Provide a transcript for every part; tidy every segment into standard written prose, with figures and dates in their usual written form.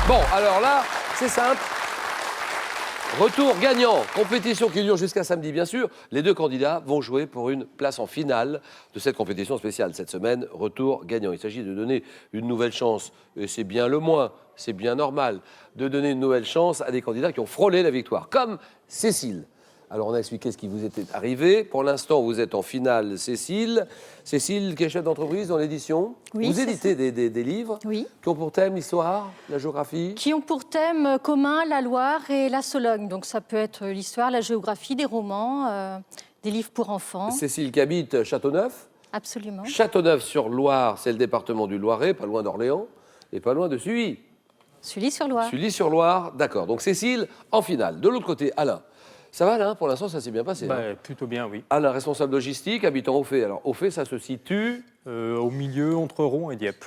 Bon, alors là, c'est simple. Retour gagnant, compétition qui dure jusqu'à samedi, bien sûr. Les deux candidats vont jouer pour une place en finale de cette compétition spéciale cette semaine. Retour gagnant. Il s'agit de donner une nouvelle chance, et c'est bien le moins, c'est bien normal, de donner une nouvelle chance à des candidats qui ont frôlé la victoire, comme Cécile. Alors, on a expliqué ce qui vous était arrivé. Pour l'instant, vous êtes en finale, Cécile. Cécile, qui est chef d'entreprise dans l'édition. Oui, vous c'est éditez des livres Oui. qui ont pour thème l'histoire, la géographie. Qui ont pour thème commun la Loire et la Sologne. Donc ça peut être l'histoire, la géographie, des romans, des livres pour enfants. Cécile qui habite Châteauneuf. Absolument. Châteauneuf-sur-Loire, c'est le département du Loiret, pas loin d'Orléans, et pas loin de Sully. Sully-sur-Loire. Sully-sur-Loire, d'accord. Donc Cécile, en finale. De l'autre côté, Alain. Ça va, Alain? Pour l'instant, ça s'est bien passé. Hein Plutôt bien, oui. Alain, responsable logistique, habitant Auffay. Alors, Auffay, ça se situe... Au milieu, entre Rouen et Dieppe.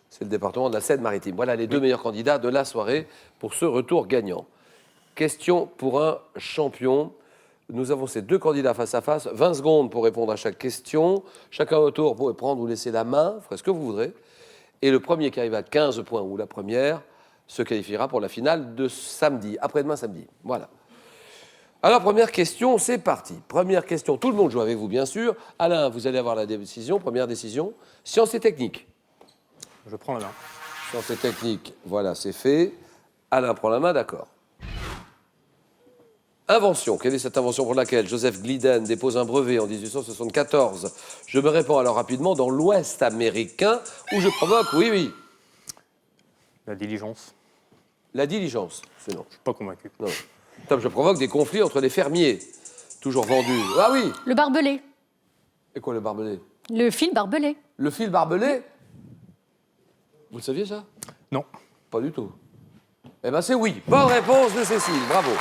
C'est le département de la Seine-Maritime. Voilà les deux meilleurs candidats de la soirée pour ce retour gagnant. Question pour un champion. Nous avons ces deux candidats face à face. 20 secondes pour répondre à chaque question. Chacun au tour pour prendre ou laisser la main. Vous ferez ce que vous voudrez. Et le premier qui arrive à 15 points, ou la première, se qualifiera pour la finale de samedi, après-demain samedi. Voilà. Alors, première question, c'est parti. Première question, tout le monde joue avec vous, bien sûr. Alain, vous allez avoir la décision. Première décision, sciences et techniques. Je prends la main. Sciences et techniques, voilà, c'est fait. Alain prend la main, d'accord. Invention, quelle est cette invention pour laquelle Joseph Glidden dépose un brevet en 1874? Je me réponds alors rapidement dans l'Ouest américain, où je provoque, oui, La diligence. la diligence. C'est non. Je suis pas convaincu. Non. Top, je provoque des conflits entre les fermiers. Toujours vendus. Ah oui. Le barbelé. Et quoi le barbelé? Le fil barbelé. Le fil barbelé? Vous le saviez ça? Non. Pas du tout. Eh bien c'est oui. Bonne réponse de Cécile, bravo.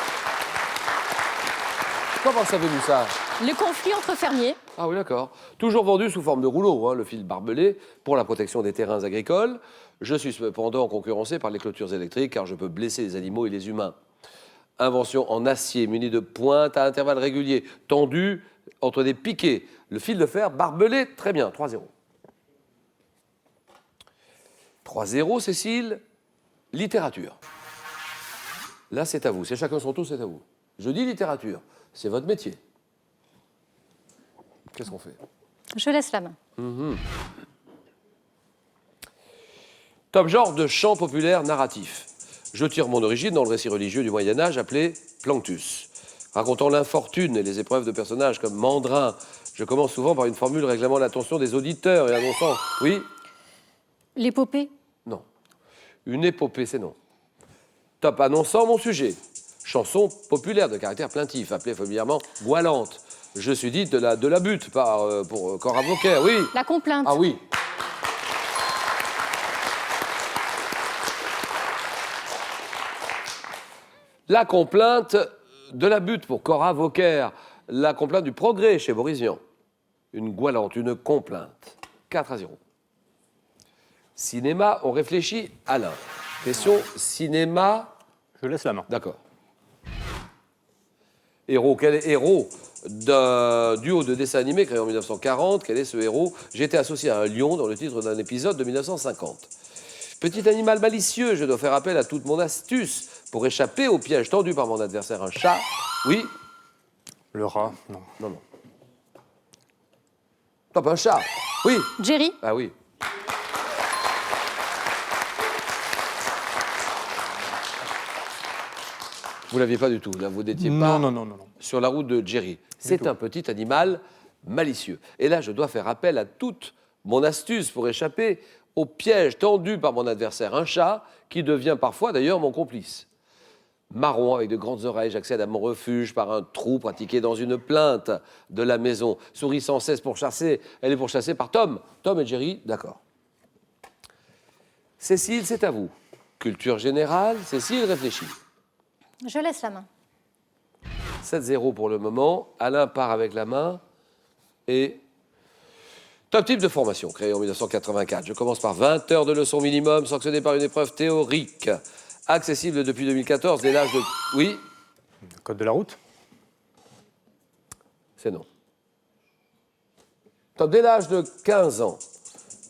Comment savez-vous ça? Le conflit entre fermiers. Ah oui, d'accord. Toujours vendu sous forme de rouleau, hein, le fil barbelé, pour la protection des terrains agricoles. Je suis cependant concurrencé par les clôtures électriques, car je peux blesser les animaux et les humains. Invention en acier, muni de pointes à intervalles réguliers, tendu entre des piquets. Le fil de fer barbelé, très bien, 3-0. 3-0, Cécile. Littérature. Là, c'est à vous. C'est chacun son tour, c'est à vous. Je dis littérature. C'est votre métier. Qu'est-ce qu'on fait? Je laisse la main. Top genre de chant populaire narratif. Je tire mon origine dans le récit religieux du Moyen-Âge appelé Planctus. Racontant l'infortune et les épreuves de personnages comme Mandrin, je commence souvent par une formule réclamant l'attention des auditeurs et annonçant... Oui? L'épopée. Non. Une épopée, c'est non. Top annonçant mon sujet. Chanson populaire de caractère plaintif, appelée familièrement goualante. Je suis dite de la butte pour corps avocat, oui. La complainte. Ah oui. La complainte de la butte pour Cora Vauquer, la complainte du progrès chez Boris Vian. Une goualante, une complainte. 4-0. Cinéma, on réfléchit, Alain. Question cinéma. Je laisse la main. D'accord. Héros, quel est héros d'un duo de dessins animés créé en 1940? Quel est ce héros? J'ai été associé à un lion dans le titre d'un épisode de 1950. Petit animal malicieux, je dois faire appel à toute mon astuce pour échapper au piège tendu par mon adversaire, un chat. Oui? Le rat, non. Non. Top, un chat. Oui? Jerry. Ah oui. Vous l'aviez pas du tout, là, vous n'étiez pas Non. sur la route de Jerry. C'est un petit animal malicieux. Et là, je dois faire appel à toute mon astuce pour échapper au piège tendu par mon adversaire, un chat, qui devient parfois d'ailleurs mon complice. Marron, avec de grandes oreilles, j'accède à mon refuge par un trou pratiqué dans une plainte de la maison. Souris sans cesse pour chasser, elle est pourchassée par Tom. Tom et Jerry, d'accord. Cécile, c'est à vous. Culture générale, Cécile réfléchit. Je laisse la main. 7-0 pour le moment. Alain part avec la main. Et top type de formation, créé en 1984. Je commence par 20 heures de leçons minimum, sanctionnées par une épreuve théorique. Accessible depuis 2014, dès l'âge de... Oui? Le code de la route. C'est non. Top, dès l'âge de 15 ans.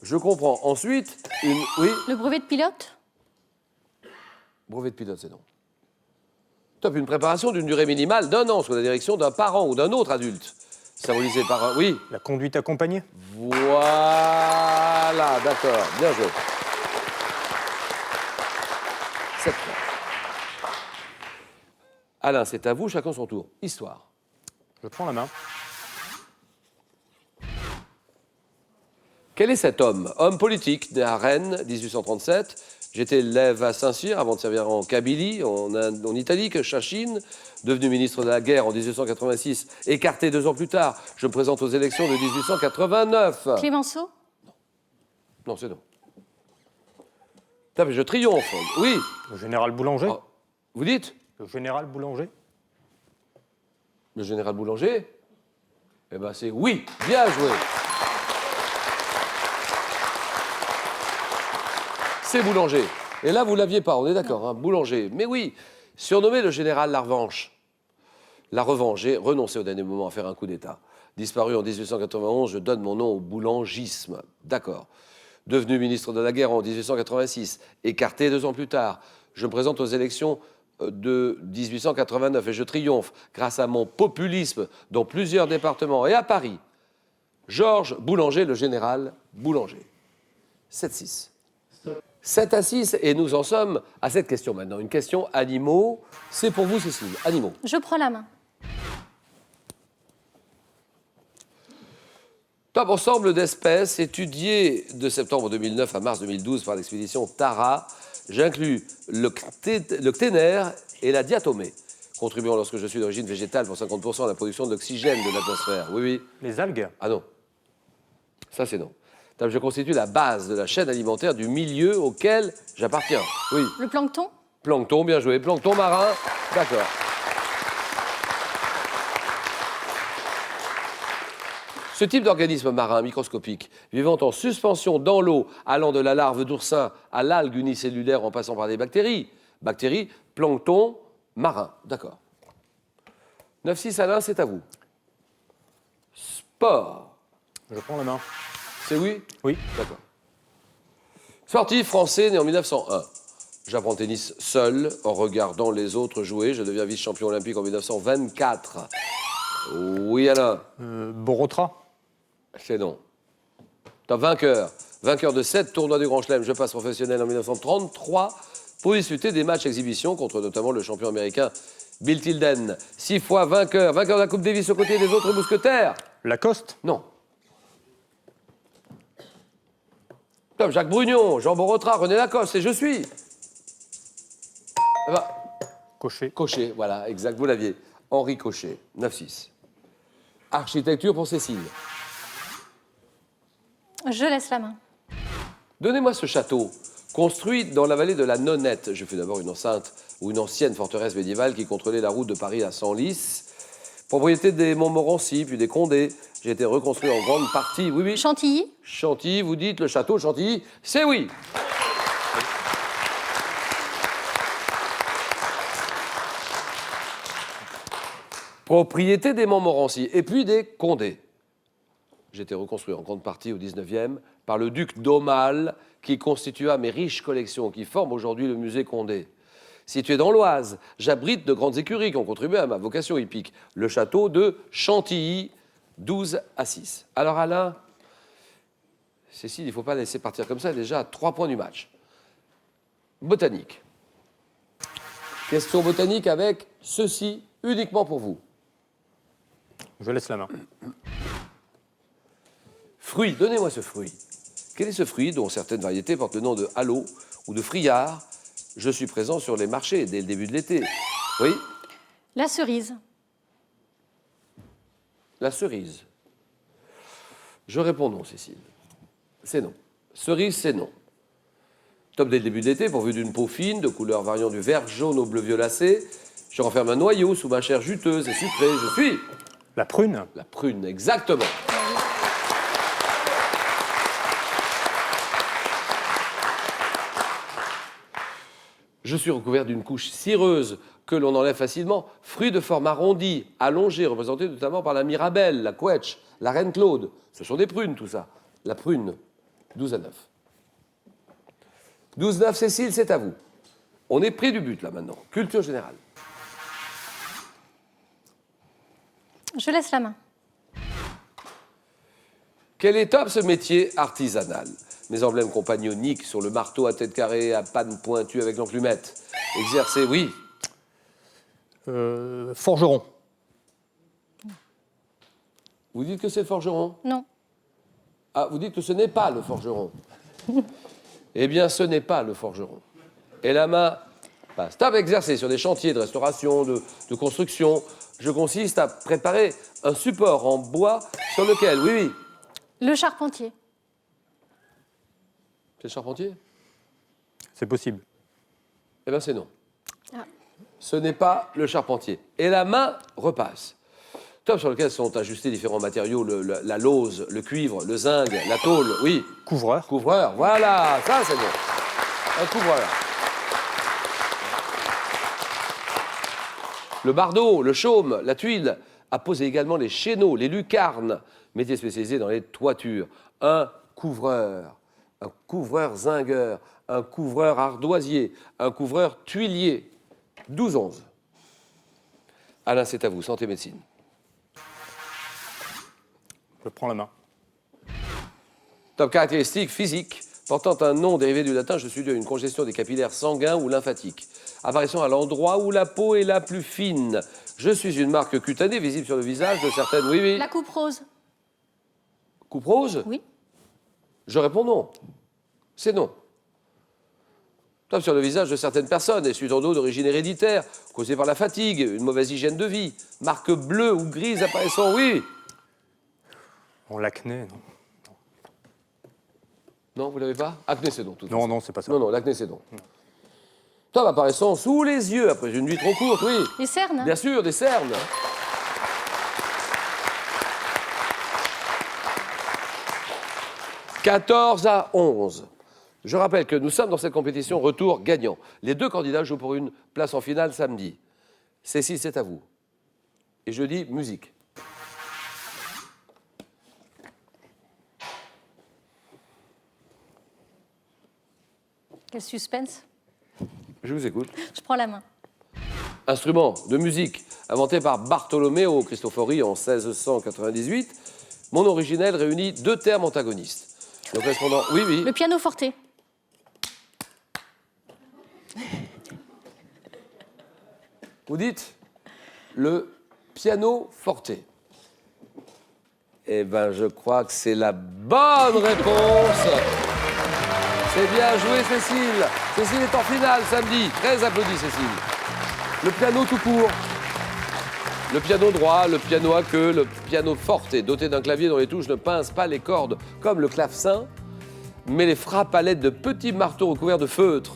Je comprends. Ensuite, une... Oui? Le brevet de pilote. Brevet de pilote, c'est non. Top, une préparation d'une durée minimale d'1 an sous la direction d'un parent ou d'un autre adulte. Symbolisé par un... Oui. La conduite accompagnée. Voilà, d'accord. Bien joué. 7 points. Alain, c'est à vous, chacun son tour. Histoire. Je prends la main. Quel est cet homme? Homme politique, né à Rennes, 1837. J'étais élève à Saint-Cyr avant de servir en Kabylie, en Italie, que Chachine, devenu ministre de la guerre en 1886, écarté 2 ans plus tard. Je me présente aux élections de 1889. Clémenceau? Non, c'est non. Putain, mais je triomphe. Oui. Le général Boulanger. Oh, vous dites? Le général Boulanger. Le général Boulanger? Eh bien, c'est oui. Bien joué. C'est Boulanger. Et là, vous ne l'aviez pas, on est d'accord, hein, Boulanger. Mais oui, surnommé le général La Revanche. La Revanche, j'ai renoncé au dernier moment à faire un coup d'État. Disparu en 1891, je donne mon nom au boulangisme. D'accord. Devenu ministre de la guerre en 1886, écarté 2 ans plus tard, je me présente aux élections de 1889 et je triomphe grâce à mon populisme dans plusieurs départements et à Paris. Georges Boulanger, le général Boulanger. 7-6. 7-6, et nous en sommes à cette question maintenant. Une question animaux. C'est pour vous, Cécile. Animaux. Je prends la main. Top ensemble d'espèces étudiées de septembre 2009 à mars 2012 par l'expédition Tara. J'inclus le cténère et la diatomée, contribuant lorsque je suis d'origine végétale pour 50% à la production d'oxygène de l'atmosphère. Oui, oui. Les algues. Ah non. Ça, c'est non. Top, je constitue la base de la chaîne alimentaire du milieu auquel j'appartiens. Oui. Le plancton? Plancton, bien joué. Plancton marin, d'accord. Ce type d'organisme marin microscopique, vivant en suspension dans l'eau, allant de la larve d'oursin à l'algue unicellulaire en passant par des bactéries. Bactéries, plancton, marin, d'accord. 9-6 Alain, c'est à vous. Sport. Je prends la main. C'est oui? Oui. D'accord. Sportif français né en 1901. J'apprends le tennis seul, en regardant les autres jouer. Je deviens vice-champion olympique en 1924. Oui, Alain. Borotra. C'est non. T'as vainqueur. Vainqueur de 7 tournois du Grand Chelem. Je passe professionnel en 1933 pour disputer des matchs exhibition contre notamment le champion américain Bill Tilden. 6 fois vainqueur. Vainqueur de la Coupe Davis aux côtés des autres mousquetaires. Lacoste. Non. Comme Jacques Brugnon, Jean Borotra, René Lacoste, et je suis. Eh ben, Cochet. Cochet, voilà, exact, vous l'aviez. Henri Cochet, 9-6. Architecture pour Cécile. Je laisse la main. Donnez-moi ce château, construit dans la vallée de la Nonette. Je fus d'abord une enceinte ou une ancienne forteresse médiévale qui contrôlait la route de Paris à Senlis. Propriété des Montmorency, puis des Condé. J'ai été reconstruit en grande partie. Oui, oui. Chantilly? Chantilly, vous dites le château Chantilly, c'est oui. Propriété des Montmorency et puis des Condé. J'ai été reconstruit en grande partie au 19e par le duc d'Aumale qui constitua mes riches collections qui forment aujourd'hui le musée Condé. Situé dans l'Oise, j'abrite de grandes écuries qui ont contribué à ma vocation hippique. Le château de Chantilly, 12-6. Alors Alain, Cécile, il ne faut pas laisser partir comme ça, déjà à 3 points du match. Botanique. Question botanique avec ceci, uniquement pour vous. Je laisse la main. Fruit, donnez-moi ce fruit. Quel est ce fruit dont certaines variétés portent le nom de halo ou de friard? Je suis présent sur les marchés dès le début de l'été. Oui? La cerise? La cerise. Je réponds non, Cécile. C'est non. Cerise, c'est non. Top dès le début de l'été, pourvu d'une peau fine, de couleur variant du vert jaune au bleu violacé. Je renferme un noyau sous ma chair juteuse et sucrée. Je suis... La prune. La prune, exactement. Je suis recouvert d'une couche cireuse que l'on enlève facilement. Fruit de forme arrondie, allongée, représenté notamment par la mirabelle, la couetche, la reine Claude. Ce sont des prunes, tout ça. La prune, 12-9. 12-9, Cécile, c'est à vous. On est près du but, là, maintenant. Culture générale. Je laisse la main. Quelle étape ce métier artisanal? Mes emblèmes compagnoniques sur le marteau à tête carrée, à panne pointue avec l'enclumette. Exercer, oui. Forgeron. Vous dites que c'est le forgeron? Non. Ah, vous dites que ce n'est pas le forgeron. Eh bien, ce n'est pas le forgeron. Et la main passe. Stop, exercer sur des chantiers de restauration, de construction. Je consiste à préparer un support en bois sur lequel, oui, oui. Le charpentier. C'est le charpentier? C'est possible. Eh bien, c'est non. Ah. Ce n'est pas le charpentier. Et la main repasse. Top sur lequel sont ajustés différents matériaux, la lauze, le cuivre, le zinc, la tôle, oui. Couvreur. Couvreur, voilà, ça c'est bon. Un couvreur. Le bardeau, le chaume, la tuile, a posé également les chéneaux, les lucarnes, métier spécialisé dans les toitures. Un couvreur zingueur, un couvreur ardoisier, un couvreur tuilier. 12-11. Alain, c'est à vous, santé médecine. Je prends la main. Top caractéristique physique portant un nom dérivé du latin, je suis dû à une congestion des capillaires sanguins ou lymphatiques, apparaissant à l'endroit où la peau est la plus fine. Je suis une marque cutanée visible sur le visage de certaines... Oui, oui. La coupe rose. Coupe rose? Oui. Je réponds non. C'est non. Top sur le visage de certaines personnes, et suite en eau d'origine héréditaire, causée par la fatigue, une mauvaise hygiène de vie, marque bleue ou grise apparaissant, oui. En l'acné, non. Non, vous l'avez pas? Acné, c'est non. Non, non, c'est pas ça. Non, non, l'acné, c'est non. Top apparaissant sous les yeux après une nuit trop courte, oui. Les cernes. Bien sûr, des cernes. « 14-11. Je rappelle que nous sommes dans cette compétition retour gagnant. Les deux candidats jouent pour une place en finale samedi. Cécile, c'est à vous. Et je dis musique. Quel suspense. Je vous écoute. Je prends la main. Instrument de musique inventé par Bartolomeo Cristofori en 1698. Mon originel réunit deux termes antagonistes. Le correspondant, oui, oui. Le piano forte. Vous dites le piano forte. Eh bien, je crois que c'est la bonne réponse. C'est bien joué, Cécile. Cécile est en finale samedi. Très applaudie, Cécile. Le piano tout court. Le piano droit, le piano à queue, le piano forte, doté d'un clavier dont les touches ne pincent pas les cordes comme le clavecin, mais les frappe à l'aide de petits marteaux recouverts de feutre.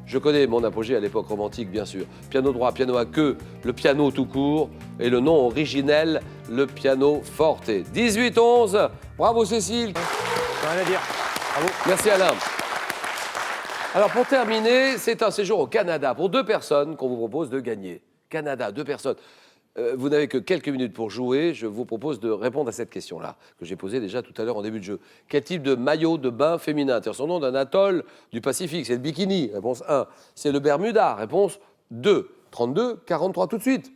Je connais mon apogée à l'époque romantique, bien sûr. Piano droit, piano à queue, le piano tout court, et le nom originel, le piano forte. 18-11. Bravo, Cécile. Rien à dire. Bravo. Merci, Alain. Alors, pour terminer, c'est un séjour au Canada pour deux personnes qu'on vous propose de gagner. Canada, deux personnes. Vous n'avez que quelques minutes pour jouer. Je vous propose de répondre à cette question-là, que j'ai posée déjà tout à l'heure en début de jeu. Quel type de maillot de bain féminin tire son nom d'un atoll du Pacifique? C'est le bikini, réponse 1. C'est le Bermuda, réponse 2. 32 43 tout de suite.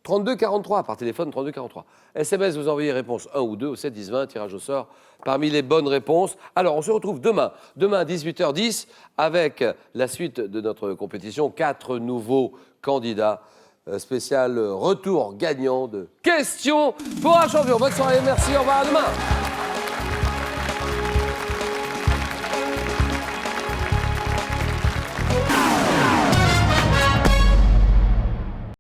32 43 par téléphone, 32 43. SMS, vous envoyez réponse 1 ou 2 au 7 10 20, tirage au sort parmi les bonnes réponses. Alors, on se retrouve demain à 18h10 avec la suite de notre compétition. 4 nouveaux candidats. Spécial retour gagnant de questions pour un champion. Bonne soirée, merci, au revoir, à demain.